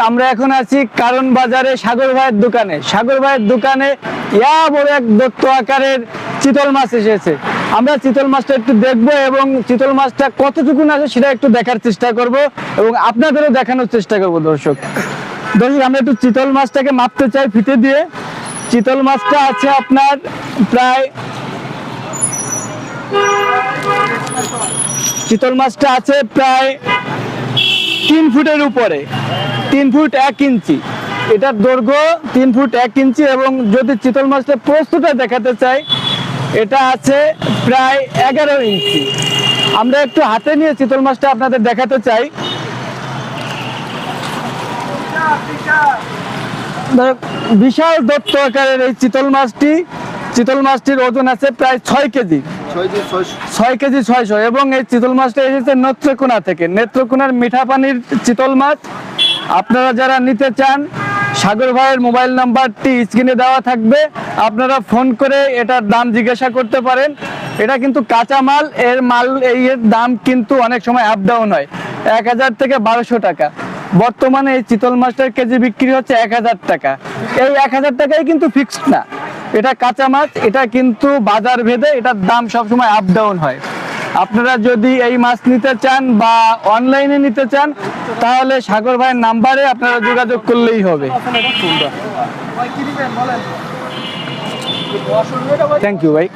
আমরা এখন আছি কারণ বাজারে সাগর ভাইয়ের দোকানে। সাগর ভাইয়ের দোকানে ইয়া বড় এক দত্ত আকারের চিতল মাছ এসেছে। আমরা চিতল মাছটা একটু দেখবো এবং চিতল মাছটা কতটুকু আছে সেটা একটু দেখার চেষ্টা করব এবং আপনাদেরও দেখানোর চেষ্টা করব। দর্শক আমরা একটু চিতল মাছটাকে মাপতে চাই ফিতে দিয়ে। চিতল মাছটা আছে আপনার প্রায় 3 ফুটের উপরে, 3 ফুট 1 ইঞ্চি। এটার দৈর্ঘ্য 3 ফুট 1 ইঞ্চি এবং যদি চিতল মাছটা প্রস্তুতটা দেখাতে চাই এটা আছে প্রায় 11 ইঞ্চি। আমরা একটু হাতে নিয়ে চিতল মাছটা আপনাদের দেখাতে চাই। বিশাল দত্ত আকারের এই চিতল মাছটির ওজন আছে প্রায় 6 কেজি, 6 কেজি 600। এবং এই চিতল মাছটা এসেছে নেত্রকোনা থেকে। নেত্রকোনার মিঠা পানির চিতল মাছ। আপনারা যারা নিতে চান সাগর ভাইয়ের মোবাইল নাম্বারটি স্ক্রিনে দেওয়া থাকবে, আপনারা ফোন করে এটার দাম জিজ্ঞাসা করতে পারেন। এটা কিন্তু কাঁচা মাল, এর দাম কিন্তু অনেক সময় আপ ডাউন হয়। 1000 থেকে 1200 টাকা। বর্তমানে এই চিতল মাছটার কেজি বিক্রি হচ্ছে 1000 টাকা। এই 1000 টাকাই কিন্তু ফিক্সড না, এটা কাঁচা মাছ, এটা কিন্তু বাজার ভেদে এটার দাম সবসময় আপ ডাউন হয়। আপনারা যদি এই মাছ নিতে চান বা অনলাইনে নিতে চান তাহলে সাগর ভাইয়ের নাম্বারে আপনারা যোগাযোগ করলেই হবে। থ্যাংক ইউ ভাই।